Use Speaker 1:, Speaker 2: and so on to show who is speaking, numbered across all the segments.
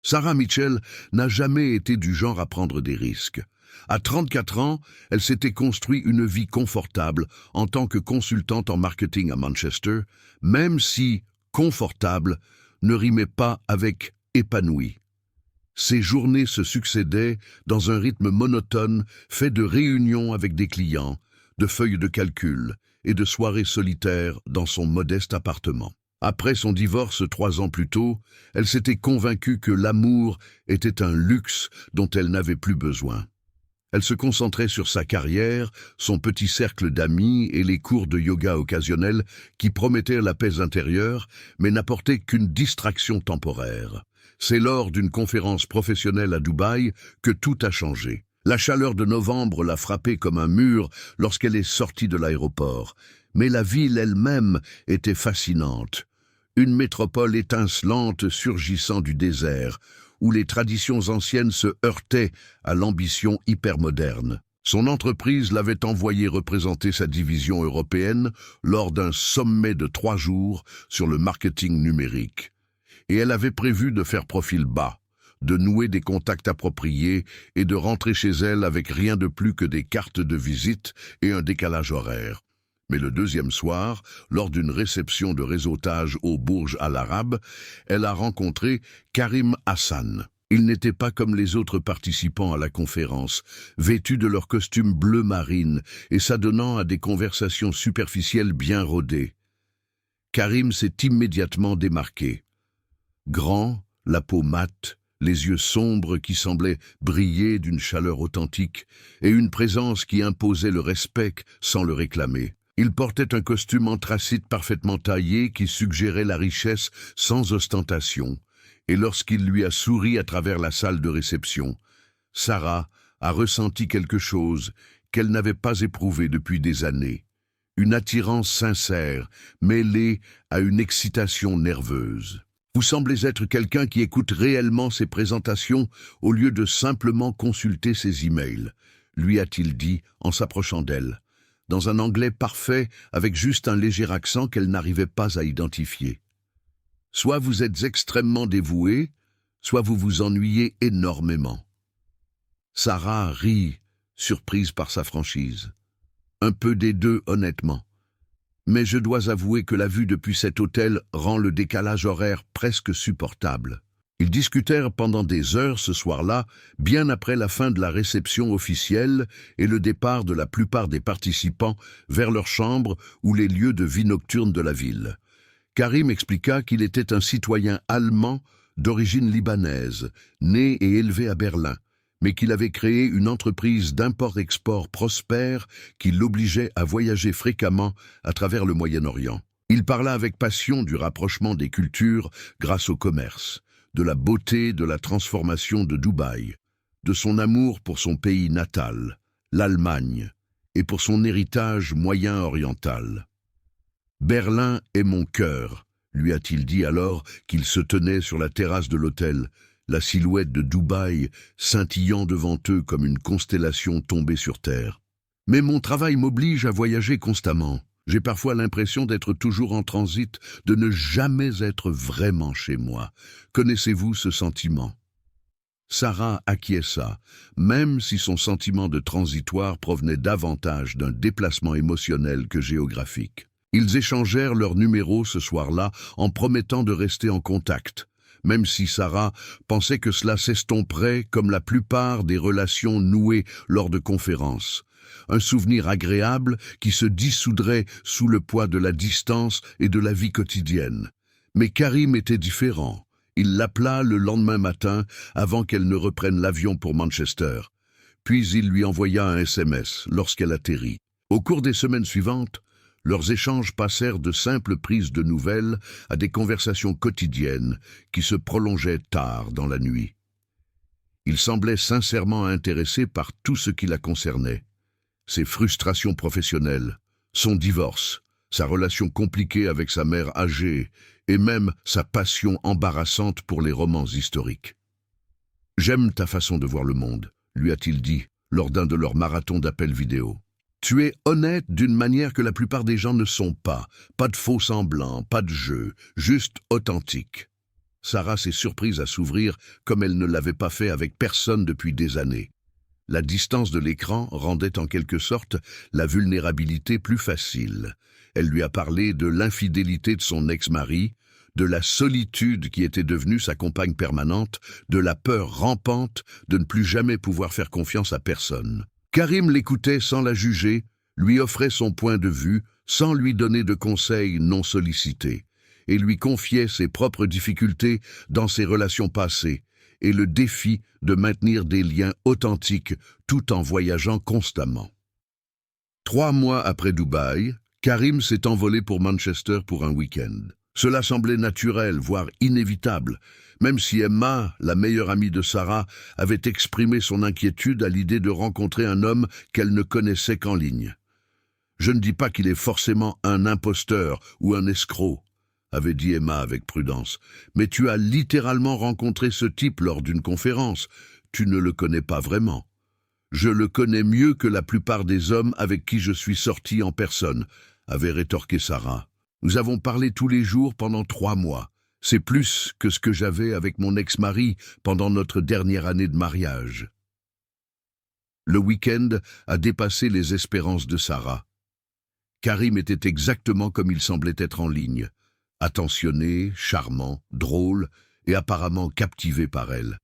Speaker 1: Sarah Mitchell n'a jamais été du genre à prendre des risques. À 34 ans, elle s'était construit une vie confortable en tant que consultante en marketing à Manchester, même si « confortable » ne rimait pas avec « épanoui ». Ses journées se succédaient dans un rythme monotone fait de réunions avec des clients, de feuilles de calcul et de soirées solitaires dans son modeste appartement. Après son divorce 3 ans plus tôt, elle s'était convaincue que l'amour était un luxe dont elle n'avait plus besoin. Elle se concentrait sur sa carrière, son petit cercle d'amis et les cours de yoga occasionnels qui promettaient la paix intérieure, mais n'apportaient qu'une distraction temporaire. C'est lors d'une conférence professionnelle à Dubaï que tout a changé. La chaleur de novembre l'a frappée comme un mur lorsqu'elle est sortie de l'aéroport. Mais la ville elle-même était fascinante. Une métropole étincelante surgissant du désert, où les traditions anciennes se heurtaient à l'ambition hypermoderne. Son entreprise l'avait envoyé représenter sa division européenne lors d'un sommet de 3 jours sur le marketing numérique. Et elle avait prévu de faire profil bas, de nouer des contacts appropriés et de rentrer chez elle avec rien de plus que des cartes de visite et un décalage horaire. Mais le deuxième soir, lors d'une réception de réseautage au Burj Al Arab, elle a rencontré Karim Hassan. Ils n'étaient pas comme les autres participants à la conférence, vêtus de leur costume bleu marine et s'adonnant à des conversations superficielles bien rodées. Karim s'est immédiatement démarqué. Grand, la peau mate, les yeux sombres qui semblaient briller d'une chaleur authentique et une présence qui imposait le respect sans le réclamer. Il portait un costume anthracite parfaitement taillé qui suggérait la richesse sans ostentation, et lorsqu'il lui a souri à travers la salle de réception, Sarah a ressenti quelque chose qu'elle n'avait pas éprouvé depuis des années, une attirance sincère mêlée à une excitation nerveuse. Vous semblez être quelqu'un qui écoute réellement ses présentations au lieu de simplement consulter ses emails, lui a-t-il dit en s'approchant d'elle, dans un anglais parfait avec juste un léger accent qu'elle n'arrivait pas à identifier. Soit vous êtes extrêmement dévoué, soit vous vous ennuyez énormément. Sarah rit, surprise par sa franchise. Un peu des deux, honnêtement. Mais je dois avouer que la vue depuis cet hôtel rend le décalage horaire presque supportable. Ils discutèrent pendant des heures ce soir-là, bien après la fin de la réception officielle et le départ de la plupart des participants vers leurs chambres ou les lieux de vie nocturne de la ville. Karim expliqua qu'il était un citoyen allemand d'origine libanaise, né et élevé à Berlin, mais qu'il avait créé une entreprise d'import-export prospère qui l'obligeait à voyager fréquemment à travers le Moyen-Orient. Il parla avec passion du rapprochement des cultures grâce au commerce, de la beauté de la transformation de Dubaï, de son amour pour son pays natal, l'Allemagne, et pour son héritage moyen-oriental. « Berlin est mon cœur », lui a-t-il dit alors qu'il se tenait sur la terrasse de l'hôtel, la silhouette de Dubaï scintillant devant eux comme une constellation tombée sur terre. « Mais mon travail m'oblige à voyager constamment. J'ai parfois l'impression d'être toujours en transit, de ne jamais être vraiment chez moi. Connaissez-vous ce sentiment ?» Sarah acquiesça, même si son sentiment de transitoire provenait davantage d'un déplacement émotionnel que géographique. Ils échangèrent leurs numéros ce soir-là en promettant de rester en contact, même si Sarah pensait que cela s'estomperait comme la plupart des relations nouées lors de conférences. Un souvenir agréable qui se dissoudrait sous le poids de la distance et de la vie quotidienne. Mais Karim était différent. Il l'appela le lendemain matin avant qu'elle ne reprenne l'avion pour Manchester. Puis il lui envoya un SMS lorsqu'elle atterrit. Au cours des semaines suivantes, leurs échanges passèrent de simples prises de nouvelles à des conversations quotidiennes qui se prolongeaient tard dans la nuit. Il semblait sincèrement intéressé par tout ce qui la concernait. Ses frustrations professionnelles, son divorce, sa relation compliquée avec sa mère âgée et même sa passion embarrassante pour les romans historiques. « J'aime ta façon de voir le monde », lui a-t-il dit lors d'un de leurs marathons d'appels vidéo. Tu es honnête d'une manière que la plupart des gens ne sont pas. Pas de faux semblants, pas de jeu, juste authentique. Sarah s'est surprise à s'ouvrir comme elle ne l'avait pas fait avec personne depuis des années. La distance de l'écran rendait en quelque sorte la vulnérabilité plus facile. Elle lui a parlé de l'infidélité de son ex-mari, de la solitude qui était devenue sa compagne permanente, de la peur rampante de ne plus jamais pouvoir faire confiance à personne. Karim l'écoutait sans la juger, lui offrait son point de vue sans lui donner de conseils non sollicités, et lui confiait ses propres difficultés dans ses relations passées et le défi de maintenir des liens authentiques tout en voyageant constamment. 3 mois après Dubaï, Karim s'est envolé pour Manchester pour un week-end. Cela semblait naturel, voire inévitable, même si Emma, la meilleure amie de Sarah, avait exprimé son inquiétude à l'idée de rencontrer un homme qu'elle ne connaissait qu'en ligne. « Je ne dis pas qu'il est forcément un imposteur ou un escroc, » avait dit Emma avec prudence, « mais tu as littéralement rencontré ce type lors d'une conférence. Tu ne le connais pas vraiment. » « Je le connais mieux que la plupart des hommes avec qui je suis sortie en personne, » avait rétorqué Sarah. « Nous avons parlé tous les jours pendant 3 mois. C'est plus que ce que j'avais avec mon ex-mari pendant notre dernière année de mariage. » Le week-end a dépassé les espérances de Sarah. Karim était exactement comme il semblait être en ligne. Attentionné, charmant, drôle et apparemment captivé par elle.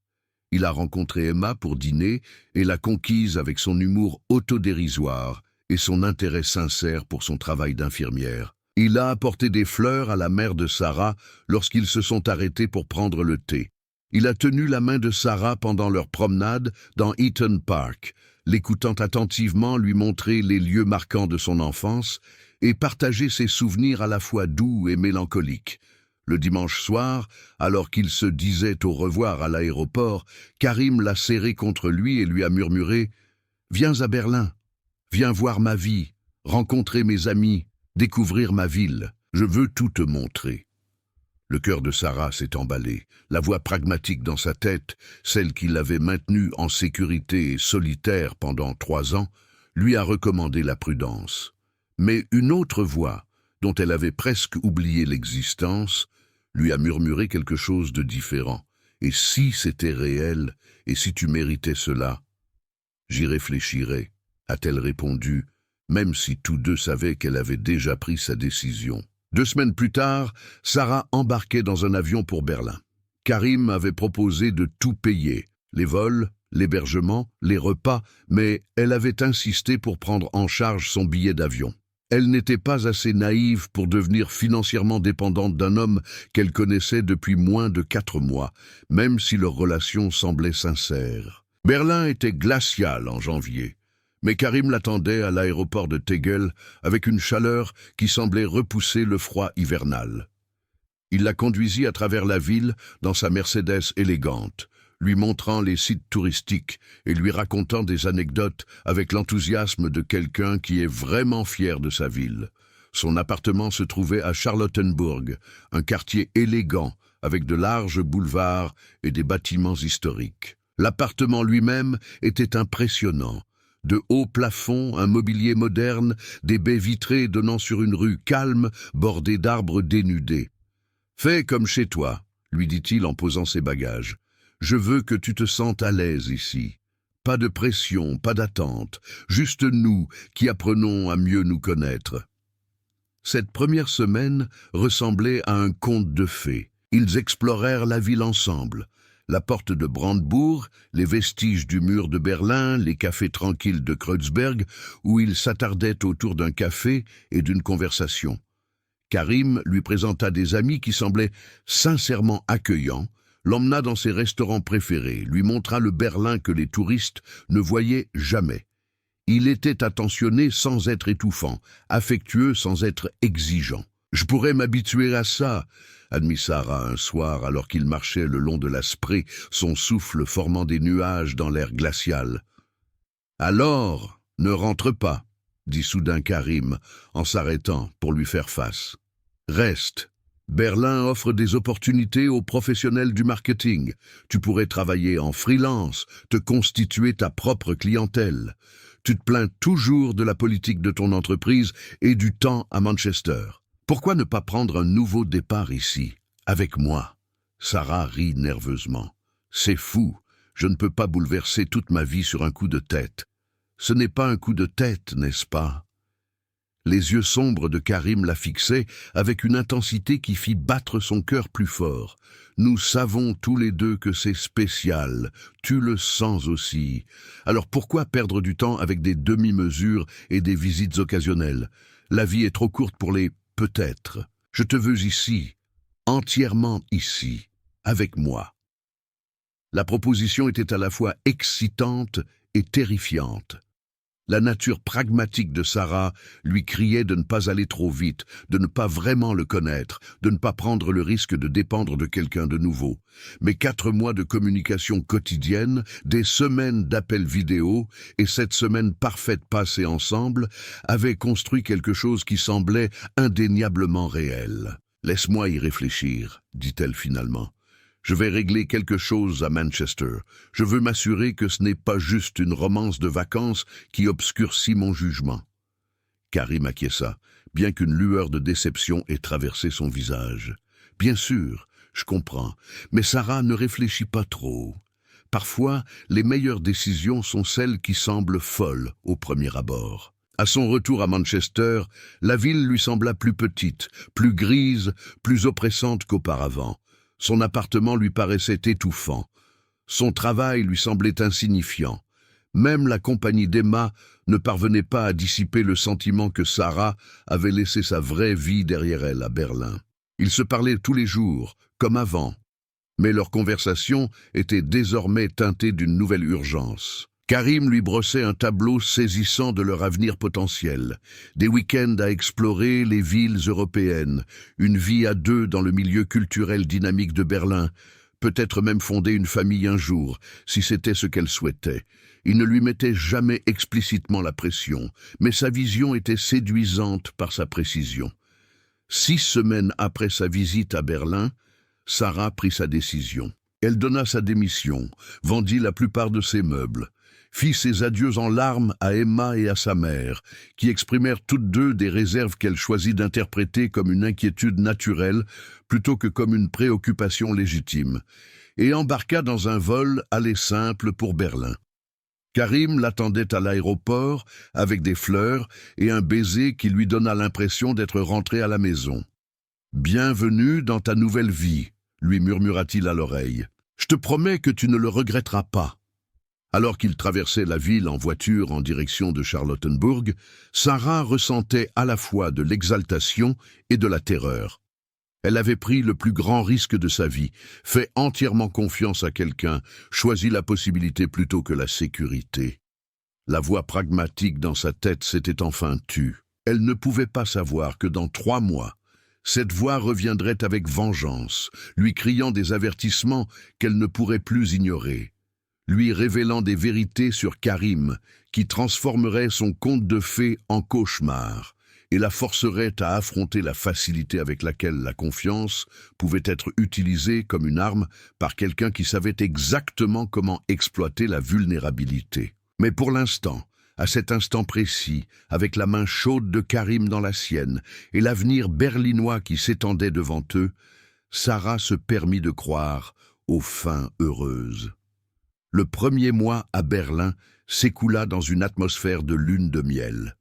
Speaker 1: Il a rencontré Emma pour dîner et l'a conquise avec son humour autodérisoire et son intérêt sincère pour son travail d'infirmière. Il a apporté des fleurs à la mère de Sarah lorsqu'ils se sont arrêtés pour prendre le thé. Il a tenu la main de Sarah pendant leur promenade dans Eaton Park, l'écoutant attentivement lui montrer les lieux marquants de son enfance et partager ses souvenirs à la fois doux et mélancoliques. Le dimanche soir, alors qu'il se disait au revoir à l'aéroport, Karim l'a serré contre lui et lui a murmuré « Viens à Berlin, viens voir ma vie, rencontrer mes amis, découvrir ma ville, je veux tout te montrer. » Le cœur de Sarah s'est emballé, la voix pragmatique dans sa tête, celle qui l'avait maintenue en sécurité et solitaire pendant 3 ans, lui a recommandé la prudence. Mais une autre voix, dont elle avait presque oublié l'existence, lui a murmuré quelque chose de différent. « Et si c'était réel, et si tu méritais cela ?»« J'y réfléchirai », a-t-elle répondu, même si tous deux savaient qu'elle avait déjà pris sa décision. 2 semaines plus tard, Sarah embarquait dans un avion pour Berlin. Karim avait proposé de tout payer, les vols, l'hébergement, les repas, mais elle avait insisté pour prendre en charge son billet d'avion. Elle n'était pas assez naïve pour devenir financièrement dépendante d'un homme qu'elle connaissait depuis moins de 4 mois, même si leur relation semblait sincère. Berlin était glacial en janvier, mais Karim l'attendait à l'aéroport de Tegel avec une chaleur qui semblait repousser le froid hivernal. Il la conduisit à travers la ville dans sa Mercedes élégante, lui montrant les sites touristiques et lui racontant des anecdotes avec l'enthousiasme de quelqu'un qui est vraiment fier de sa ville. Son appartement se trouvait à Charlottenburg, un quartier élégant avec de larges boulevards et des bâtiments historiques. L'appartement lui-même était impressionnant. De hauts plafonds, un mobilier moderne, des baies vitrées donnant sur une rue calme bordée d'arbres dénudés. « Fais comme chez toi », lui dit-il en posant ses bagages. « Je veux que tu te sentes à l'aise ici. Pas de pression, pas d'attente, juste nous qui apprenons à mieux nous connaître. » Cette première semaine ressemblait à un conte de fées. Ils explorèrent la ville ensemble. La porte de Brandebourg, les vestiges du mur de Berlin, les cafés tranquilles de Kreuzberg, où ils s'attardaient autour d'un café et d'une conversation. Karim lui présenta des amis qui semblaient sincèrement accueillants, l'emmena dans ses restaurants préférés, lui montra le Berlin que les touristes ne voyaient jamais. Il était attentionné sans être étouffant, affectueux sans être exigeant. « Je pourrais m'habituer à ça », admit Sarah un soir alors qu'il marchait le long de la Spree, son souffle formant des nuages dans l'air glacial. « Alors, ne rentre pas », dit soudain Karim, en s'arrêtant pour lui faire face. « Reste. Berlin offre des opportunités aux professionnels du marketing. Tu pourrais travailler en freelance, te constituer ta propre clientèle. Tu te plains toujours de la politique de ton entreprise et du temps à Manchester. Pourquoi ne pas prendre un nouveau départ ici, avec moi ?» Sarah rit nerveusement. C'est fou, je ne peux pas bouleverser toute ma vie sur un coup de tête. Ce n'est pas un coup de tête, n'est-ce pas? Les yeux sombres de Karim la fixaient avec une intensité qui fit battre son cœur plus fort. Nous savons tous les deux que c'est spécial, tu le sens aussi. Alors pourquoi perdre du temps avec des demi-mesures et des visites occasionnelles? La vie est trop courte pour les « peut-être ». Je te veux ici, entièrement ici, avec moi. La proposition était à la fois excitante et terrifiante. La nature pragmatique de Sarah lui criait de ne pas aller trop vite, de ne pas vraiment le connaître, de ne pas prendre le risque de dépendre de quelqu'un de nouveau. Mais 4 mois de communication quotidienne, des semaines d'appels vidéo et cette semaine parfaite passée ensemble avaient construit quelque chose qui semblait indéniablement réel. « Laisse-moi y réfléchir », dit-elle finalement. Je vais régler quelque chose à Manchester. Je veux m'assurer que ce n'est pas juste une romance de vacances qui obscurcit mon jugement. Karim acquiesça, bien qu'une lueur de déception ait traversé son visage. Bien sûr, je comprends, mais Sarah ne réfléchit pas trop. Parfois, les meilleures décisions sont celles qui semblent folles au premier abord. À son retour à Manchester, la ville lui sembla plus petite, plus grise, plus oppressante qu'auparavant. Son appartement lui paraissait étouffant. Son travail lui semblait insignifiant. Même la compagnie d'Emma ne parvenait pas à dissiper le sentiment que Sarah avait laissé sa vraie vie derrière elle à Berlin. Ils se parlaient tous les jours, comme avant, mais leur conversation était désormais teintée d'une nouvelle urgence. Karim lui brossait un tableau saisissant de leur avenir potentiel. Des week-ends à explorer les villes européennes, une vie à 2 dans le milieu culturel dynamique de Berlin, peut-être même fonder une famille un jour, si c'était ce qu'elle souhaitait. Il ne lui mettait jamais explicitement la pression, mais sa vision était séduisante par sa précision. 6 semaines après sa visite à Berlin, Sarah prit sa décision. Elle donna sa démission, vendit la plupart de ses meubles, fit ses adieux en larmes à Emma et à sa mère, qui exprimèrent toutes deux des réserves qu'elle choisit d'interpréter comme une inquiétude naturelle plutôt que comme une préoccupation légitime, et embarqua dans un vol aller simple pour Berlin. Karim l'attendait à l'aéroport avec des fleurs et un baiser qui lui donna l'impression d'être rentré à la maison. « Bienvenue dans ta nouvelle vie », lui murmura-t-il à l'oreille. « Je te promets que tu ne le regretteras pas. » Alors qu'il traversait la ville en voiture en direction de Charlottenburg, Sarah ressentait à la fois de l'exaltation et de la terreur. Elle avait pris le plus grand risque de sa vie, fait entièrement confiance à quelqu'un, choisi la possibilité plutôt que la sécurité. La voix pragmatique dans sa tête s'était enfin tue. Elle ne pouvait pas savoir que dans 3 mois, cette voix reviendrait avec vengeance, lui criant des avertissements qu'elle ne pourrait plus ignorer, lui révélant des vérités sur Karim qui transformeraient son conte de fées en cauchemar et la forcerait à affronter la facilité avec laquelle la confiance pouvait être utilisée comme une arme par quelqu'un qui savait exactement comment exploiter la vulnérabilité. Mais pour l'instant, à cet instant précis, avec la main chaude de Karim dans la sienne et l'avenir berlinois qui s'étendait devant eux, Sarah se permit de croire aux fins heureuses. Le 1er mois à Berlin s'écoula dans une atmosphère de lune de miel.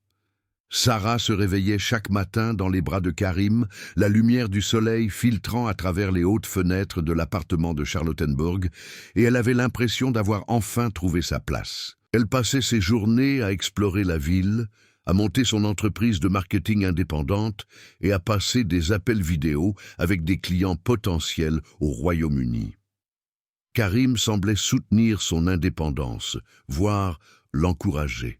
Speaker 1: Sarah se réveillait chaque matin dans les bras de Karim, la lumière du soleil filtrant à travers les hautes fenêtres de l'appartement de Charlottenburg, et elle avait l'impression d'avoir enfin trouvé sa place. Elle passait ses journées à explorer la ville, à monter son entreprise de marketing indépendante et à passer des appels vidéo avec des clients potentiels au Royaume-Uni. Karim semblait soutenir son indépendance, voire l'encourager.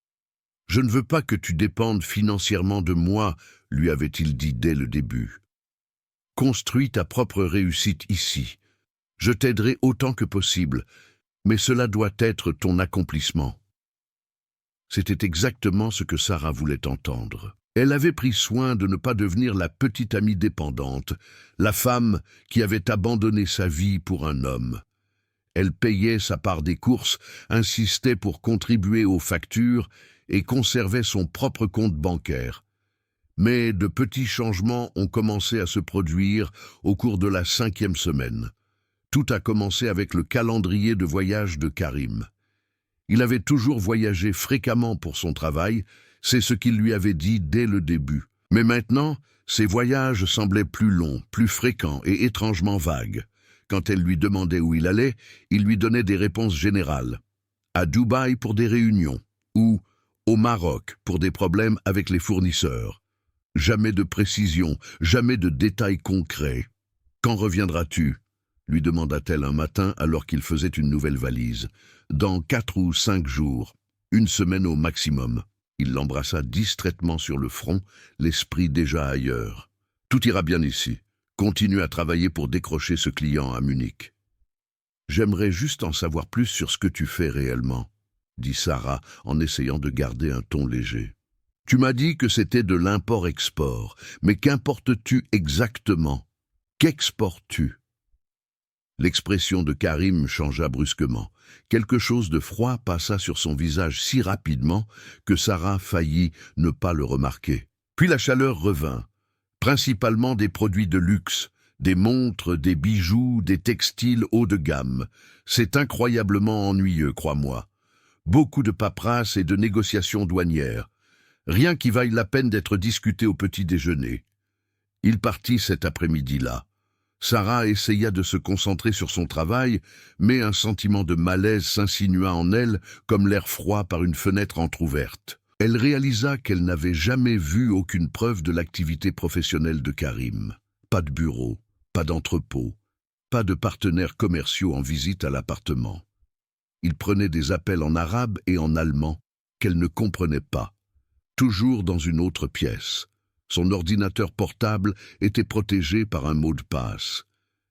Speaker 1: « Je ne veux pas que tu dépendes financièrement de moi », lui avait-il dit dès le début. « Construis ta propre réussite ici. Je t'aiderai autant que possible, mais cela doit être ton accomplissement. » C'était exactement ce que Sarah voulait entendre. Elle avait pris soin de ne pas devenir la petite amie dépendante, la femme qui avait abandonné sa vie pour un homme. Elle payait sa part des courses, insistait pour contribuer aux factures et conservait son propre compte bancaire. Mais de petits changements ont commencé à se produire au cours de la 5e semaine. Tout a commencé avec le calendrier de voyage de Karim. Il avait toujours voyagé fréquemment pour son travail, c'est ce qu'il lui avait dit dès le début. Mais maintenant, ses voyages semblaient plus longs, plus fréquents et étrangement vagues. Quand elle lui demandait où il allait, il lui donnait des réponses générales. À Dubaï pour des réunions, ou au Maroc pour des problèmes avec les fournisseurs. Jamais de précision, jamais de détails concrets. « Quand reviendras-tu » lui demanda-t-elle un matin alors qu'il faisait une nouvelle valise. « Dans 4 ou 5 jours, 1 semaine au maximum. » Il l'embrassa distraitement sur le front, l'esprit déjà ailleurs. « Tout ira bien ici. Continue à travailler pour décrocher ce client à Munich. »« J'aimerais juste en savoir plus sur ce que tu fais réellement, » dit Sarah en essayant de garder un ton léger. « Tu m'as dit que c'était de l'import-export, mais qu'importes-tu exactement? Qu'exportes-tu » L'expression de Karim changea brusquement. Quelque chose de froid passa sur son visage si rapidement que Sarah faillit ne pas le remarquer. Puis la chaleur revint, principalement des produits de luxe, des montres, des bijoux, des textiles haut de gamme. C'est incroyablement ennuyeux, crois-moi. Beaucoup de paperasse et de négociations douanières. Rien qui vaille la peine d'être discuté au petit déjeuner. Il partit cet après-midi-là. Sarah essaya de se concentrer sur son travail, mais un sentiment de malaise s'insinua en elle comme l'air froid par une fenêtre entr'ouverte. Elle réalisa qu'elle n'avait jamais vu aucune preuve de l'activité professionnelle de Karim. Pas de bureau, pas d'entrepôt, pas de partenaires commerciaux en visite à l'appartement. Il prenait des appels en arabe et en allemand qu'elle ne comprenait pas, toujours dans une autre pièce. Son ordinateur portable était protégé par un mot de passe.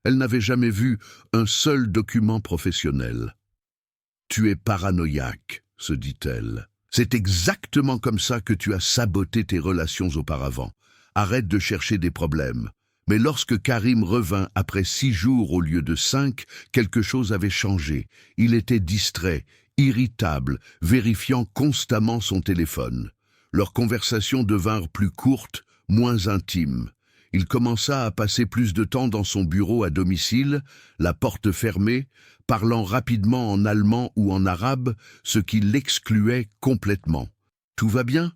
Speaker 1: Elle n'avait jamais vu un seul document professionnel. « Tu es paranoïaque », se dit-elle. « C'est exactement comme ça que tu as saboté tes relations auparavant. Arrête de chercher des problèmes. » Mais lorsque Karim revint après 6 jours au lieu de 5, quelque chose avait changé. Il était distrait, irritable, vérifiant constamment son téléphone. Leurs conversations devinrent plus courtes, moins intimes. Il commença à passer plus de temps dans son bureau à domicile, la porte fermée, parlant rapidement en allemand ou en arabe, ce qui l'excluait complètement. « Tout va bien ?»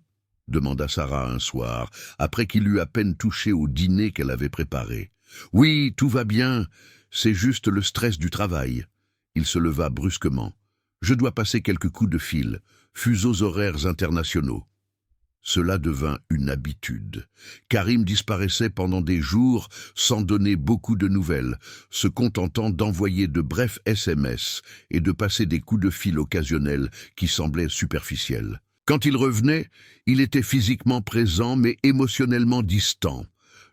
Speaker 1: demanda Sarah un soir, après qu'il eut à peine touché au dîner qu'elle avait préparé. « Oui, tout va bien, c'est juste le stress du travail. » Il se leva brusquement. « Je dois passer quelques coups de fil, fuseaux horaires internationaux. » Cela devint une habitude. Karim disparaissait pendant des jours sans donner beaucoup de nouvelles, se contentant d'envoyer de brefs SMS et de passer des coups de fil occasionnels qui semblaient superficiels. Quand il revenait, il était physiquement présent mais émotionnellement distant.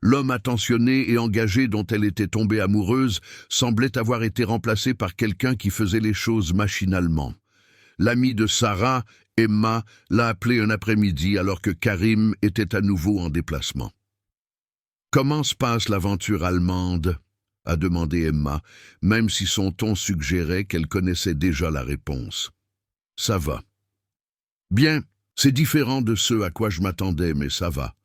Speaker 1: L'homme attentionné et engagé dont elle était tombée amoureuse semblait avoir été remplacé par quelqu'un qui faisait les choses machinalement. L'amie de Sarah, Emma, l'a appelé un après-midi alors que Karim était à nouveau en déplacement. « Comment se passe l'aventure allemande ?» a demandé Emma, même si son ton suggérait qu'elle connaissait déjà la réponse. « Ça va. » « Bien, c'est différent de ce à quoi je m'attendais, mais ça va.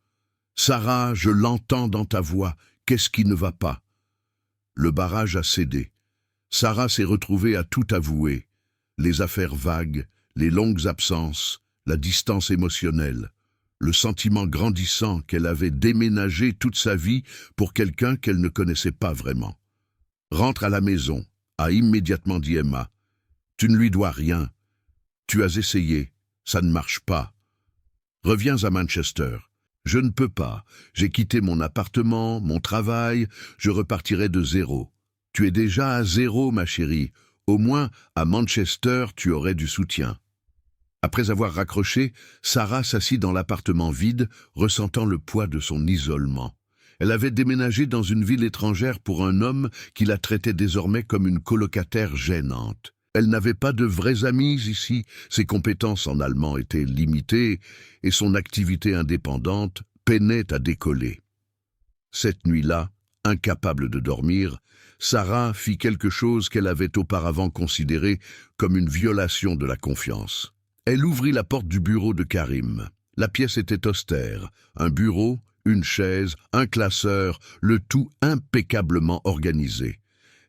Speaker 1: Sarah, je l'entends dans ta voix, qu'est-ce qui ne va pas ?» Le barrage a cédé. Sarah s'est retrouvée à tout avouer. Les affaires vagues, les longues absences, la distance émotionnelle, le sentiment grandissant qu'elle avait déménagé toute sa vie pour quelqu'un qu'elle ne connaissait pas vraiment. « Rentre à la maison », a immédiatement dit Emma. « Tu ne lui dois rien. Tu as essayé. Ça ne marche pas. Reviens à Manchester. Je ne peux pas. J'ai quitté mon appartement, mon travail, je repartirai de zéro. Tu es déjà à zéro, ma chérie. Au moins, à Manchester, tu aurais du soutien. » Après avoir raccroché, Sarah s'assit dans l'appartement vide, ressentant le poids de son isolement. Elle avait déménagé dans une ville étrangère pour un homme qui la traitait désormais comme une colocataire gênante. Elle n'avait pas de vrais amis ici, ses compétences en allemand étaient limitées et son activité indépendante peinait à décoller. Cette nuit-là, incapable de dormir, Sarah fit quelque chose qu'elle avait auparavant considéré comme une violation de la confiance. Elle ouvrit la porte du bureau de Karim. La pièce était austère, un bureau, une chaise, un classeur, le tout impeccablement organisé.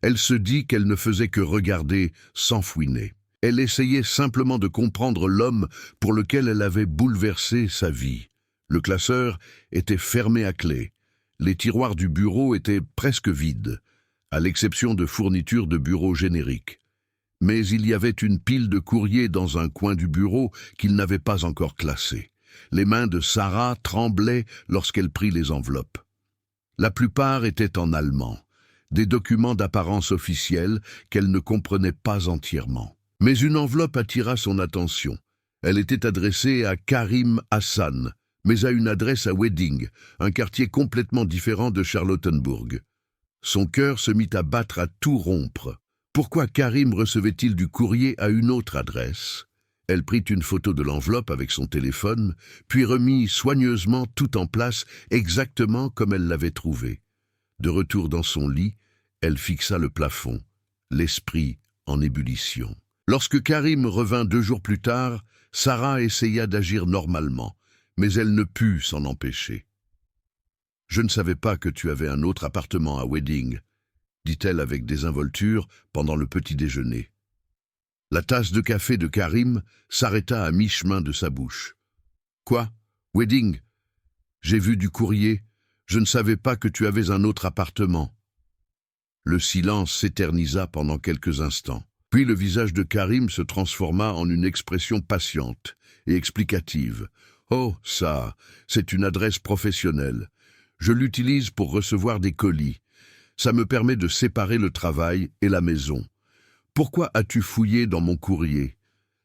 Speaker 1: Elle se dit qu'elle ne faisait que regarder sans fouiner. Elle essayait simplement de comprendre l'homme pour lequel elle avait bouleversé sa vie. Le classeur était fermé à clé. Les tiroirs du bureau étaient presque vides, à l'exception de fournitures de bureau génériques. Mais il y avait une pile de courriers dans un coin du bureau qu'il n'avait pas encore classé. Les mains de Sarah tremblaient lorsqu'elle prit les enveloppes. La plupart étaient en allemand, des documents d'apparence officielle qu'elle ne comprenait pas entièrement. Mais une enveloppe attira son attention. Elle était adressée à Karim Hassan, mais à une adresse à Wedding, un quartier complètement différent de Charlottenburg. Son cœur se mit à battre à tout rompre. Pourquoi Karim recevait-il du courrier à une autre adresse? Elle prit une photo de l'enveloppe avec son téléphone, puis remit soigneusement tout en place exactement comme elle l'avait trouvé. De retour dans son lit, elle fixa le plafond, l'esprit en ébullition. Lorsque Karim revint 2 jours plus tard, Sarah essaya d'agir normalement, mais elle ne put s'en empêcher. « Je ne savais pas que tu avais un autre appartement à Wedding », dit-elle avec désinvolture pendant le petit déjeuner. La tasse de café de Karim s'arrêta à mi-chemin de sa bouche. « Quoi? Wedding? J'ai vu du courrier. Je ne savais pas que tu avais un autre appartement. » Le silence s'éternisa pendant quelques instants. Puis le visage de Karim se transforma en une expression patiente et explicative. « Oh, ça, c'est une adresse professionnelle. Je l'utilise pour recevoir des colis. Ça me permet de séparer le travail et la maison. Pourquoi as-tu fouillé dans mon courrier ?»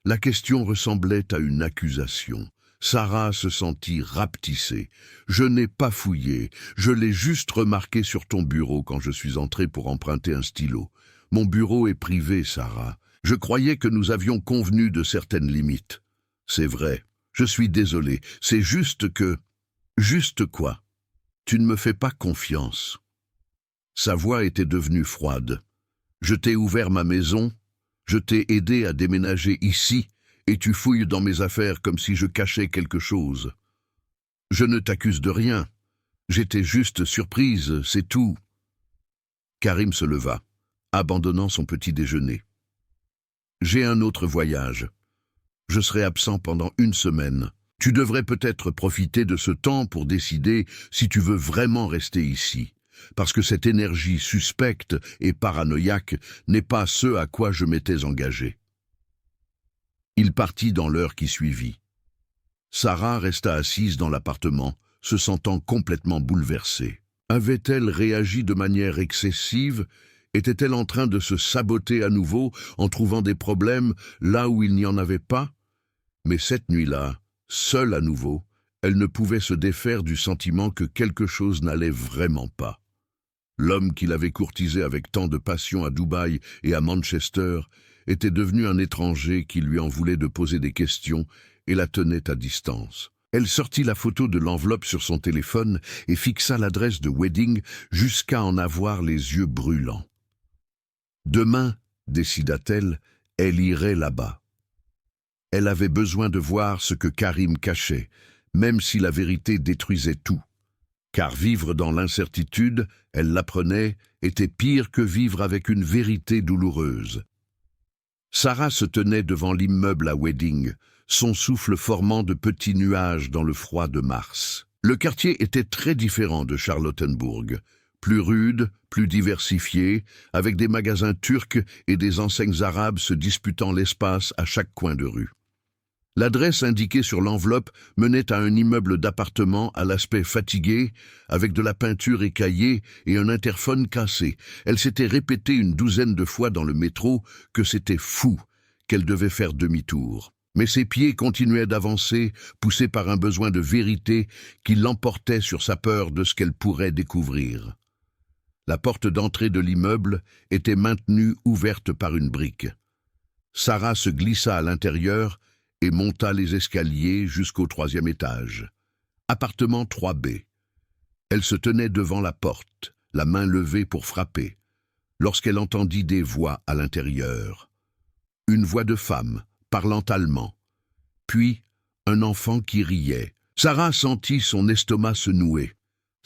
Speaker 1: La question ressemblait à une accusation. Sarah se sentit rapetissée. « Je n'ai pas fouillé, je l'ai juste remarqué sur ton bureau quand je suis entré pour emprunter un stylo. Mon bureau est privé, Sarah. Je croyais que nous avions convenu de certaines limites. C'est vrai, je suis désolé, c'est juste que... » « Juste quoi? Tu ne me fais pas confiance. » Sa voix était devenue froide. « Je t'ai ouvert ma maison, je t'ai aidé à déménager ici, et tu fouilles dans mes affaires comme si je cachais quelque chose. Je ne t'accuse de rien. J'étais juste surprise, c'est tout. » Karim se leva, abandonnant son petit déjeuner. « J'ai un autre voyage. Je serai absent pendant 1 semaine. Tu devrais peut-être profiter de ce temps pour décider si tu veux vraiment rester ici, parce que cette énergie suspecte et paranoïaque n'est pas ce à quoi je m'étais engagé. » Il partit dans l'heure qui suivit. Sarah resta assise dans l'appartement, se sentant complètement bouleversée. Avait-elle réagi de manière excessive? Était-elle en train de se saboter à nouveau en trouvant des problèmes là où il n'y en avait pas? Mais cette nuit-là, seule à nouveau, elle ne pouvait se défaire du sentiment que quelque chose n'allait vraiment pas. L'homme qui l'avait courtisée avec tant de passion à Dubaï et à Manchester était devenu un étranger qui lui en voulait de poser des questions et la tenait à distance. Elle sortit la photo de l'enveloppe sur son téléphone et fixa l'adresse de Wedding jusqu'à en avoir les yeux brûlants. Demain, décida-t-elle, elle irait là-bas. Elle avait besoin de voir ce que Karim cachait, même si la vérité détruisait tout. Car vivre dans l'incertitude, elle l'apprenait, était pire que vivre avec une vérité douloureuse. Sarah se tenait devant l'immeuble à Wedding, son souffle formant de petits nuages dans le froid de mars. Le quartier était très différent de Charlottenburg, plus rude, plus diversifié, avec des magasins turcs et des enseignes arabes se disputant l'espace à chaque coin de rue. L'adresse indiquée sur l'enveloppe menait à un immeuble d'appartements à l'aspect fatigué, avec de la peinture écaillée et un interphone cassé. Elle s'était répétée une 12aine de fois dans le métro que c'était fou, qu'elle devait faire demi-tour. Mais ses pieds continuaient d'avancer, poussés par un besoin de vérité qui l'emportait sur sa peur de ce qu'elle pourrait découvrir. La porte d'entrée de l'immeuble était maintenue ouverte par une brique. Sarah se glissa à l'intérieur et monta les escaliers jusqu'au 3e étage. Appartement 3B. Elle se tenait devant la porte, la main levée pour frapper, lorsqu'elle entendit des voix à l'intérieur. Une voix de femme, parlant allemand. Puis, un enfant qui riait. Sarah sentit son estomac se nouer.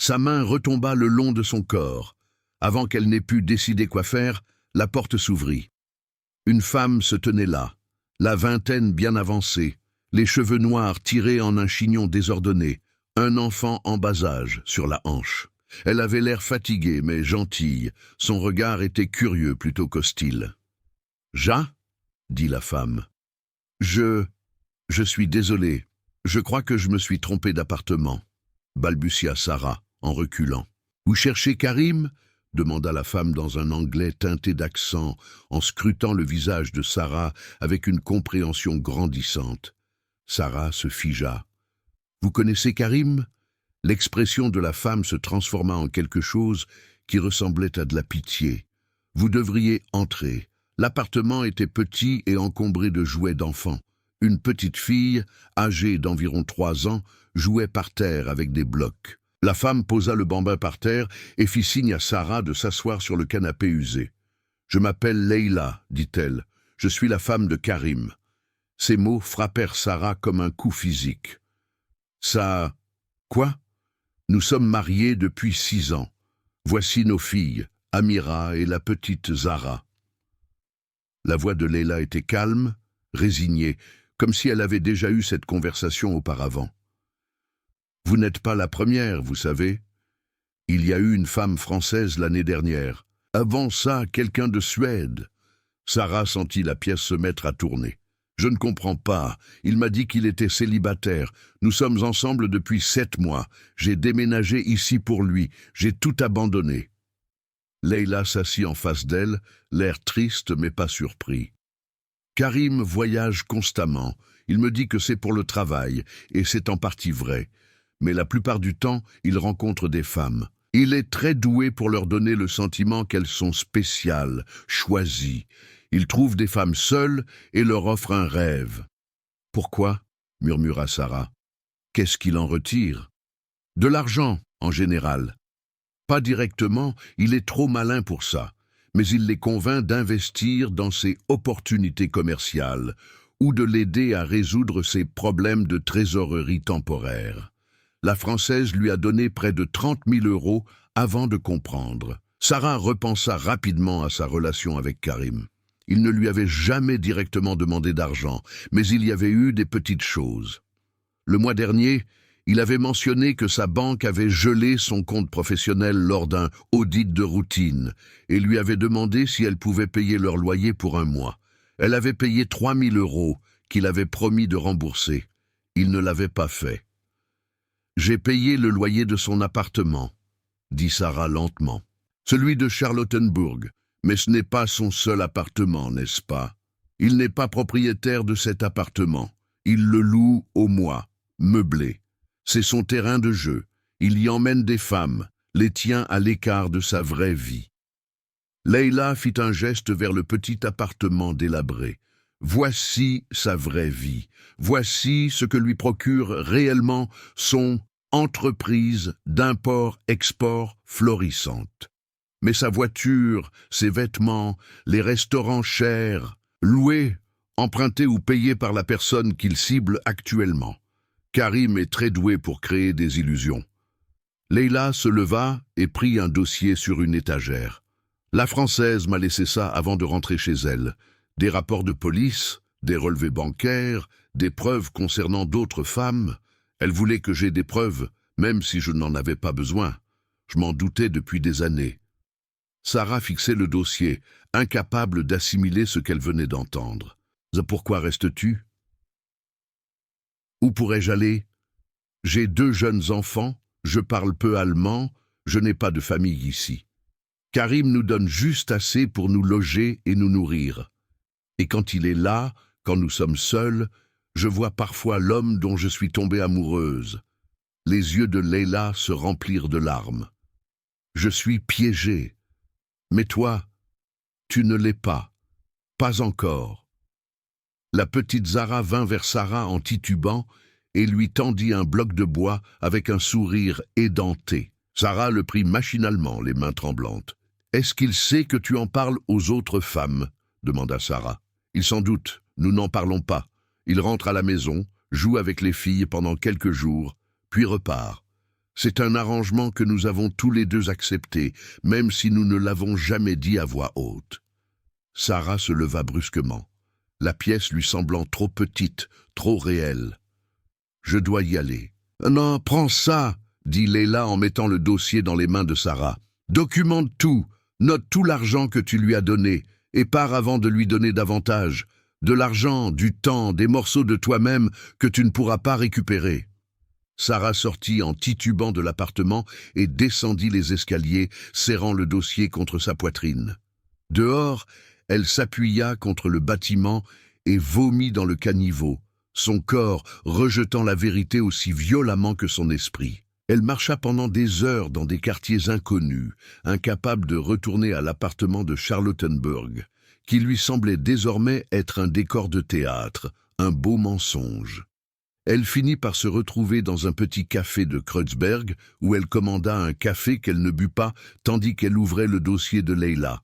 Speaker 1: Sa main retomba le long de son corps. Avant qu'elle n'ait pu décider quoi faire, la porte s'ouvrit. Une femme se tenait là, la vingtaine bien avancée, les cheveux noirs tirés en un chignon désordonné, un enfant en bas âge sur la hanche. Elle avait l'air fatiguée mais gentille, son regard était curieux plutôt qu'hostile. « Ja ?» dit la femme. « Je suis désolée, je crois que je me suis trompée d'appartement, » balbutia Sarah en reculant. « Vous cherchez Karim ?» demanda la femme dans un anglais teinté d'accent, en scrutant le visage de Sarah avec une compréhension grandissante. Sarah se figea. « Vous connaissez Karim ?» L'expression de la femme se transforma en quelque chose qui ressemblait à de la pitié. « Vous devriez entrer. » L'appartement était petit et encombré de jouets d'enfants. Une petite fille, âgée d'environ 3 ans, jouait par terre avec des blocs. La femme posa le bambin par terre et fit signe à Sarah de s'asseoir sur le canapé usé. « Je m'appelle Leila, dit-elle. Je suis la femme de Karim. » Ces mots frappèrent Sarah comme un coup physique. « Ça... quoi ? Nous sommes mariés depuis 6 ans. Voici nos filles, Amira et la petite Zara. » La voix de Leila était calme, résignée, comme si elle avait déjà eu cette conversation auparavant. « Vous n'êtes pas la première, vous savez. Il y a eu une femme française l'année dernière. Avant ça, quelqu'un de Suède. » Sarah sentit la pièce se mettre à tourner. « Je ne comprends pas. Il m'a dit qu'il était célibataire. Nous sommes ensemble depuis 7 mois. J'ai déménagé ici pour lui. J'ai tout abandonné. » Leila s'assit en face d'elle, l'air triste mais pas surpris. « Karim voyage constamment. Il me dit que c'est pour le travail, et c'est en partie vrai. Mais la plupart du temps, il rencontre des femmes. Il est très doué pour leur donner le sentiment qu'elles sont spéciales, choisies. Il trouve des femmes seules et leur offre un rêve. »« Pourquoi ?» murmura Sarah. « Qu'est-ce qu'il en retire ?»« De l'argent, en général. Pas directement, il est trop malin pour ça, mais il les convainc d'investir dans ses opportunités commerciales ou de l'aider à résoudre ses problèmes de trésorerie temporaire. La Française lui a donné près de 30 000 € avant de comprendre. » Sarah repensa rapidement à sa relation avec Karim. Il ne lui avait jamais directement demandé d'argent, mais il y avait eu des petites choses. Le mois dernier, il avait mentionné que sa banque avait gelé son compte professionnel lors d'un audit de routine et lui avait demandé si elle pouvait payer leur loyer pour 1 mois. Elle avait payé 3 000 € qu'il avait promis de rembourser. Il ne l'avait pas fait. « J'ai payé le loyer de son appartement, » dit Sarah lentement. « Celui de Charlottenburg, mais ce n'est pas son seul appartement, n'est-ce pas? Il n'est pas propriétaire de cet appartement. Il le loue au mois, meublé. C'est son terrain de jeu. Il y emmène des femmes, les tient à l'écart de sa vraie vie. » Leila fit un geste vers le petit appartement délabré. Voici sa vraie vie. Voici ce que lui procure réellement son entreprise d'import-export florissante. Mais sa voiture, ses vêtements, les restaurants chers, loués, empruntés ou payés par la personne qu'il cible actuellement. Karim est très doué pour créer des illusions. Leila se leva et prit un dossier sur une étagère. La Française m'a laissé ça avant de rentrer chez elle. Des rapports de police, des relevés bancaires, des preuves concernant d'autres femmes. Elle voulait que j'aie des preuves, même si je n'en avais pas besoin. Je m'en doutais depuis des années. Sarah fixait le dossier, incapable d'assimiler ce qu'elle venait d'entendre. « Pourquoi restes-tu ? Où pourrais-je aller ? J'ai 2 jeunes enfants, je parle peu allemand, je n'ai pas de famille ici. Karim nous donne juste assez pour nous loger et nous nourrir. Et quand il est là, quand nous sommes seuls, je vois parfois l'homme dont je suis tombée amoureuse. » Les yeux de Leila se remplirent de larmes. « Je suis piégée. Mais toi, tu ne l'es pas. Pas encore. » La petite Zara vint vers Sarah en titubant et lui tendit un bloc de bois avec un sourire édenté. Sarah le prit machinalement, les mains tremblantes. « Est-ce qu'il sait que tu en parles aux autres femmes ?» demanda Sarah. « Il s'en doute, nous n'en parlons pas. Il rentre à la maison, joue avec les filles pendant quelques jours, puis repart. C'est un arrangement que nous avons tous les deux accepté, même si nous ne l'avons jamais dit à voix haute. Sarah se leva brusquement, la pièce lui semblant trop petite, trop réelle. « Je dois y aller. »« Non, prends ça !» dit Leila en mettant le dossier dans les mains de Sarah. « Documente tout, note tout l'argent que tu lui as donné, et pars avant de lui donner davantage. De l'argent, du temps, des morceaux de toi-même que tu ne pourras pas récupérer. » Sarah sortit en titubant de l'appartement et descendit les escaliers, serrant le dossier contre sa poitrine. Dehors, elle s'appuya contre le bâtiment et vomit dans le caniveau, son corps rejetant la vérité aussi violemment que son esprit. Elle marcha pendant des heures dans des quartiers inconnus, incapable de retourner à l'appartement de Charlottenburg, qui lui semblait désormais être un décor de théâtre, un beau mensonge. Elle finit par se retrouver dans un petit café de Kreuzberg où elle commanda un café qu'elle ne but pas tandis qu'elle ouvrait le dossier de Leila.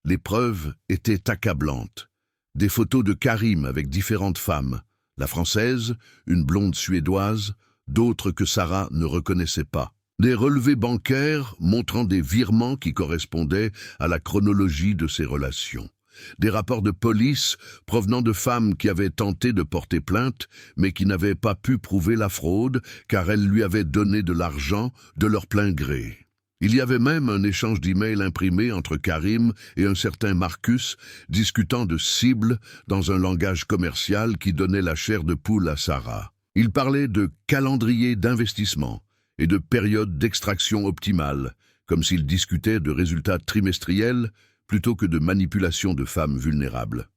Speaker 1: Les preuves étaient accablantes. Des photos de Karim avec différentes femmes, la française, une blonde suédoise, d'autres que Sarah ne reconnaissait pas. Des relevés bancaires montrant des virements qui correspondaient à la chronologie de ses relations. Des rapports de police provenant de femmes qui avaient tenté de porter plainte, mais qui n'avaient pas pu prouver la fraude, car elles lui avaient donné de l'argent de leur plein gré. Il y avait même un échange d'emails imprimés entre Karim et un certain Marcus, discutant de cibles dans un langage commercial qui donnait la chair de poule à Sarah. Ils parlaient de calendrier d'investissement et de période d'extraction optimale, comme s'ils discutaient de résultats trimestriels, plutôt que de manipulation de femmes vulnérables.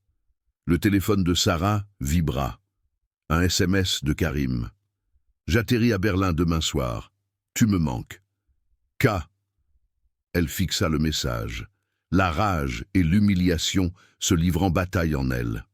Speaker 1: Le téléphone de Sarah vibra. Un SMS de Karim. « J'atterris à Berlin demain soir. Tu me manques. K. » Elle fixa le message. La rage et l'humiliation se livrant bataille en elle.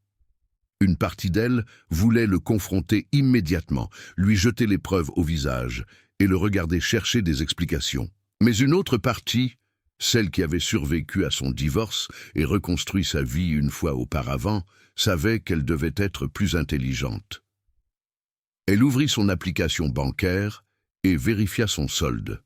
Speaker 1: Une partie d'elle voulait le confronter immédiatement, lui jeter les preuves au visage et le regarder chercher des explications. Mais une autre partie, celle qui avait survécu à son divorce et reconstruit sa vie une fois auparavant, savait qu'elle devait être plus intelligente. Elle ouvrit son application bancaire et vérifia son solde.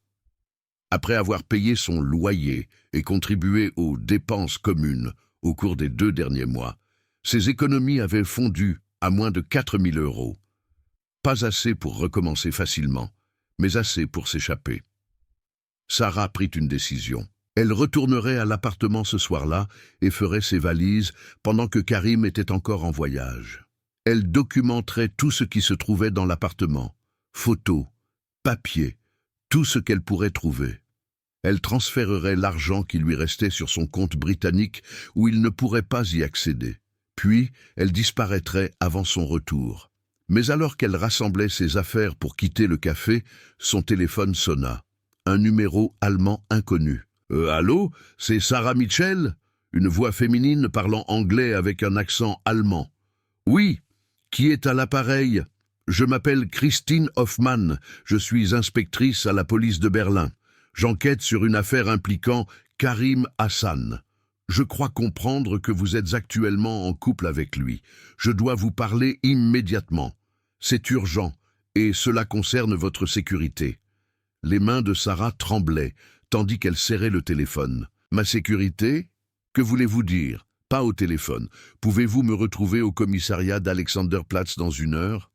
Speaker 1: Après avoir payé son loyer et contribué aux dépenses communes au cours des 2 derniers mois, ses économies avaient fondu à moins de 4 000 €. Pas assez pour recommencer facilement, mais assez pour s'échapper. Sarah prit une décision. Elle retournerait à l'appartement ce soir-là et ferait ses valises pendant que Karim était encore en voyage. Elle documenterait tout ce qui se trouvait dans l'appartement, photos, papiers, tout ce qu'elle pourrait trouver. Elle transférerait l'argent qui lui restait sur son compte britannique où il ne pourrait pas y accéder. Puis, elle disparaîtrait avant son retour. Mais alors qu'elle rassemblait ses affaires pour quitter le café, son téléphone sonna. Un numéro allemand inconnu. Allô, c'est Sarah Mitchell ?» Une voix féminine parlant anglais avec un accent allemand. « Oui, qui est à l'appareil ? Je m'appelle Christine Hoffmann, je suis inspectrice à la police de Berlin. J'enquête sur une affaire impliquant Karim Hassan. Je crois comprendre que vous êtes actuellement en couple avec lui. Je dois vous parler immédiatement. C'est urgent, et cela concerne votre sécurité. » Les mains de Sarah tremblaient, tandis qu'elle serrait le téléphone. « Ma sécurité ? Que voulez-vous dire ? Pas au téléphone. Pouvez-vous me retrouver au commissariat d'Alexanderplatz dans 1 heure ?»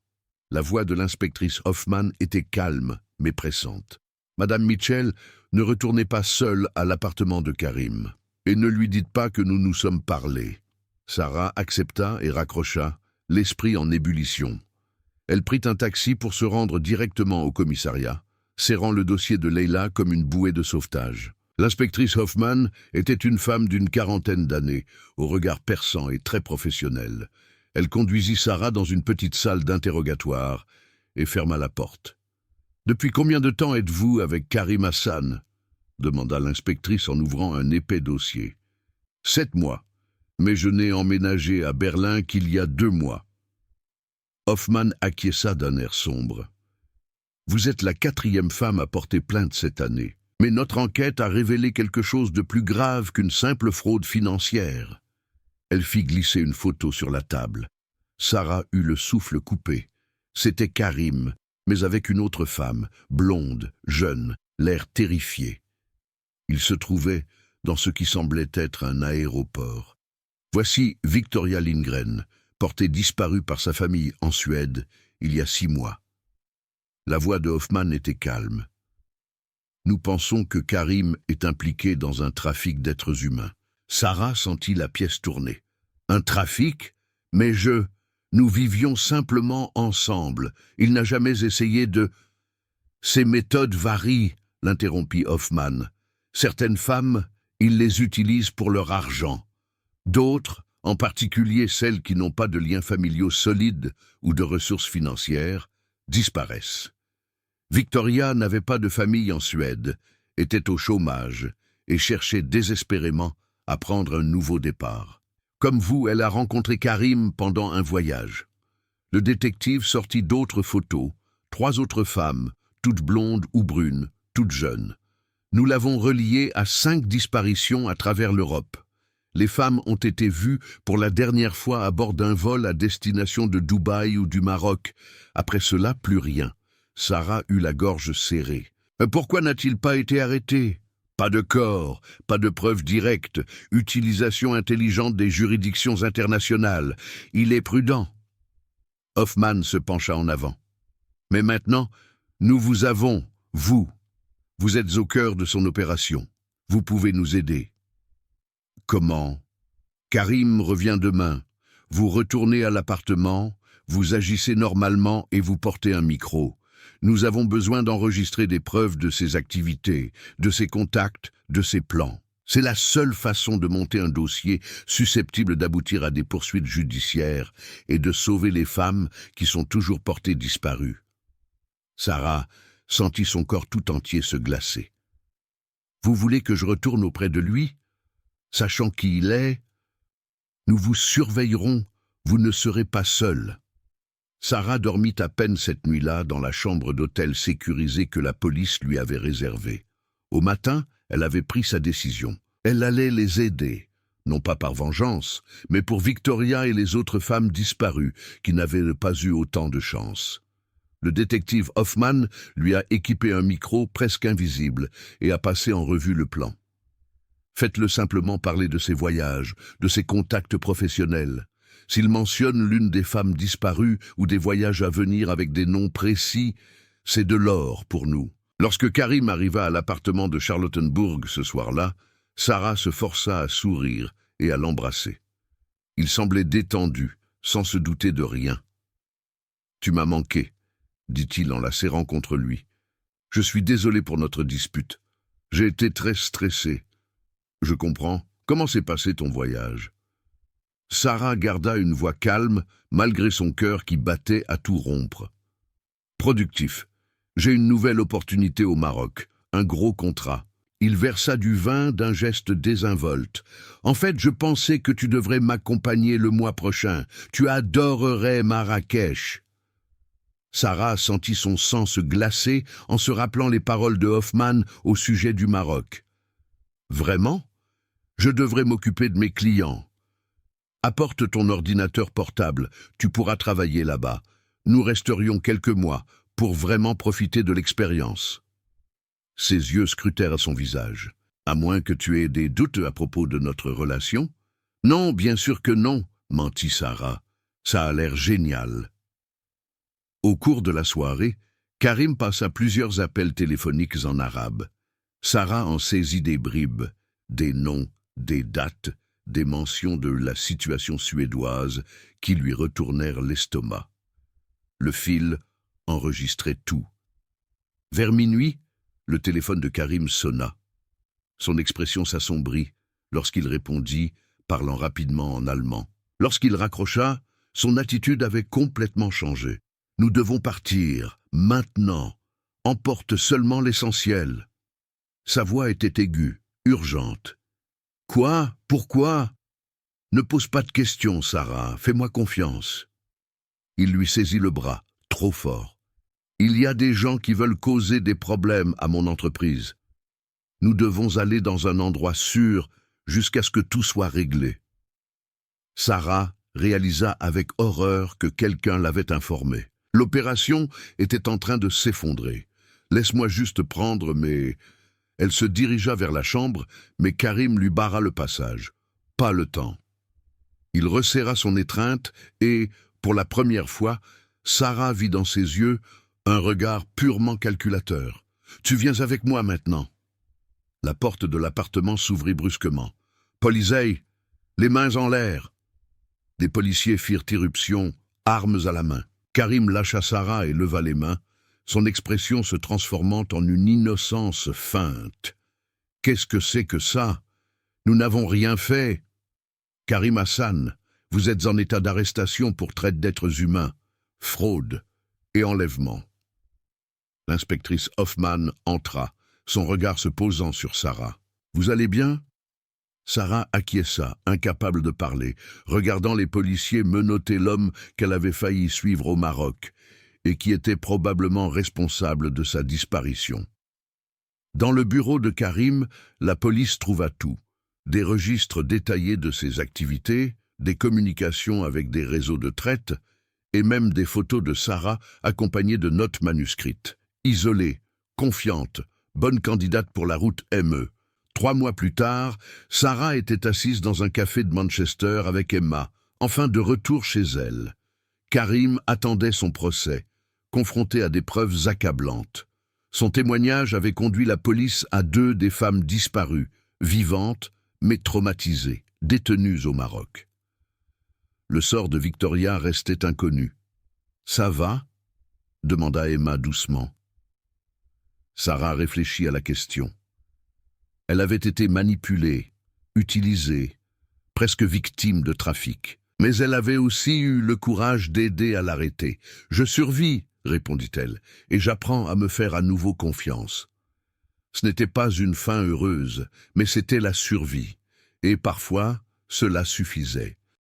Speaker 1: La voix de l'inspectrice Hoffmann était calme, mais pressante. « Madame Mitchell, ne retournez pas seule à l'appartement de Karim. Et ne lui dites pas que nous nous sommes parlé. » Sarah accepta et raccrocha, l'esprit en ébullition. Elle prit un taxi pour se rendre directement au commissariat, serrant le dossier de Leila comme une bouée de sauvetage. L'inspectrice Hoffmann était une femme d'une 40aine d'années, au regard perçant et très professionnel. Elle conduisit Sarah dans une petite salle d'interrogatoire et ferma la porte. « Depuis combien de temps êtes-vous avec Karim Hassan ?» demanda l'inspectrice en ouvrant un épais dossier. « 7 mois, mais je n'ai emménagé à Berlin qu'il y a 2 mois. » Hoffmann acquiesça d'un air sombre. « Vous êtes la 4e femme à porter plainte cette année. Mais notre enquête a révélé quelque chose de plus grave qu'une simple fraude financière. » Elle fit glisser une photo sur la table. Sarah eut le souffle coupé. C'était Karim, mais avec une autre femme, blonde, jeune, l'air terrifié. Il se trouvait dans ce qui semblait être un aéroport. Voici Victoria Lindgren, portée disparue par sa famille en Suède il y a 6 mois. La voix de Hoffman était calme. Nous pensons que Karim est impliqué dans un trafic d'êtres humains. Sarah sentit la pièce tourner. Un trafic? Mais nous vivions simplement ensemble. Il n'a jamais essayé de... Ses méthodes varient, l'interrompit Hoffman. Certaines femmes, il les utilise pour leur argent. D'autres, en particulier celles qui n'ont pas de liens familiaux solides ou de ressources financières, disparaissent. Victoria n'avait pas de famille en Suède, était au chômage et cherchait désespérément à prendre un nouveau départ. Comme vous, elle a rencontré Karim pendant un voyage. Le détective sortit d'autres photos, 3 autres femmes, toutes blondes ou brunes, toutes jeunes. Nous l'avons reliée à 5 disparitions à travers l'Europe. Les femmes ont été vues pour la dernière fois à bord d'un vol à destination de Dubaï ou du Maroc. Après cela, plus rien. Sarah eut la gorge serrée. Pourquoi n'a-t-il pas été arrêté? Pas de corps, pas de preuves directes, utilisation intelligente des juridictions internationales. Il est prudent. Hoffman se pencha en avant. Mais maintenant, nous vous avons, vous. Vous êtes au cœur de son opération. Vous pouvez nous aider. Comment? Karim revient demain. Vous retournez à l'appartement, vous agissez normalement et vous portez un micro. Nous avons besoin d'enregistrer des preuves de ses activités, de ses contacts, de ses plans. C'est la seule façon de monter un dossier susceptible d'aboutir à des poursuites judiciaires et de sauver les femmes qui sont toujours portées disparues. Sarah sentit son corps tout entier se glacer. « Vous voulez que je retourne auprès de lui? Sachant qui il est, nous vous surveillerons, vous ne serez pas seul. » Sarah dormit à peine cette nuit-là dans la chambre d'hôtel sécurisée que la police lui avait réservée. Au matin, elle avait pris sa décision. Elle allait les aider, non pas par vengeance, mais pour Victoria et les autres femmes disparues qui n'avaient pas eu autant de chance. Le détective Hoffman lui a équipé un micro presque invisible et a passé en revue le plan. Faites-le simplement parler de ses voyages, de ses contacts professionnels. S'il mentionne l'une des femmes disparues ou des voyages à venir avec des noms précis, c'est de l'or pour nous. Lorsque Karim arriva à l'appartement de Charlottenburg ce soir-là, Sarah se força à sourire et à l'embrasser. Il semblait détendu, sans se douter de rien. « Tu m'as manqué », dit-il en la serrant contre lui. « Je suis désolé pour notre dispute. J'ai été très stressé. Je comprends. Comment s'est passé ton voyage ?» Sarah garda une voix calme, malgré son cœur qui battait à tout rompre. « Productif. J'ai une nouvelle opportunité au Maroc, un gros contrat. » Il versa du vin d'un geste désinvolte. « En fait, je pensais que tu devrais m'accompagner le mois prochain. Tu adorerais Marrakech. » Sarah sentit son sang se glacer en se rappelant les paroles de Hoffman au sujet du Maroc. « Vraiment? Je devrais m'occuper de mes clients. Apporte ton ordinateur portable, tu pourras travailler là-bas. Nous resterions quelques mois pour vraiment profiter de l'expérience. » Ses yeux scrutèrent son visage. « À moins que tu aies des doutes à propos de notre relation ?»« Non, bien sûr que non, » mentit Sarah. « Ça a l'air génial. » Au cours de la soirée, Karim passa plusieurs appels téléphoniques en arabe. Sarah en saisit des bribes, des noms, des dates, des mentions de la situation suédoise qui lui retournèrent l'estomac. Le fil enregistrait tout. Vers minuit, le téléphone de Karim sonna. Son expression s'assombrit lorsqu'il répondit, parlant rapidement en allemand. Lorsqu'il raccrocha, son attitude avait complètement changé. « Nous devons partir, maintenant. Emporte seulement l'essentiel. » Sa voix était aiguë, urgente. « Quoi? Pourquoi? Ne pose pas de questions, Sarah, fais-moi confiance. » Il lui saisit le bras, trop fort. « Il y a des gens qui veulent causer des problèmes à mon entreprise. Nous devons aller dans un endroit sûr jusqu'à ce que tout soit réglé. » Sarah réalisa avec horreur que quelqu'un l'avait informée. L'opération était en train de s'effondrer. Laisse-moi juste prendre, mais... Elle se dirigea vers la chambre, mais Karim lui barra le passage. Pas le temps. Il resserra son étreinte et, pour la première fois, Sarah vit dans ses yeux un regard purement calculateur. « Tu viens avec moi maintenant !» La porte de l'appartement s'ouvrit brusquement. « Polizei, les mains en l'air !» Des policiers firent irruption, armes à la main. Karim lâcha Sarah et leva les mains, son expression se transformant en une innocence feinte. « Qu'est-ce que c'est que ça? Nous n'avons rien fait. » « Karim Hassan, vous êtes en état d'arrestation pour traite d'êtres humains, fraude et enlèvement. » L'inspectrice Hoffman entra, son regard se posant sur Sarah. « Vous allez bien ?» Sarah acquiesça, incapable de parler, regardant les policiers menotter l'homme qu'elle avait failli suivre au Maroc et qui était probablement responsable de sa disparition. Dans le bureau de Karim, la police trouva tout. Des registres détaillés de ses activités, des communications avec des réseaux de traite, et même des photos de Sarah accompagnées de notes manuscrites. Isolée, confiante, bonne candidate pour la route ME. 3 mois plus tard, Sarah était assise dans un café de Manchester avec Emma, enfin de retour chez elle. Karim attendait son procès, confronté à des preuves accablantes. Son témoignage avait conduit la police à 2 des femmes disparues, vivantes, mais traumatisées, détenues au Maroc. Le sort de Victoria restait inconnu. « Ça va ?» demanda Emma doucement. Sarah réfléchit à la question. Elle avait été manipulée, utilisée, presque victime de trafic. Mais elle avait aussi eu le courage d'aider à l'arrêter. « Je survis », répondit-elle, « et j'apprends à me faire à nouveau confiance. » Ce n'était pas une fin heureuse, mais c'était la survie. Et parfois, cela suffisait.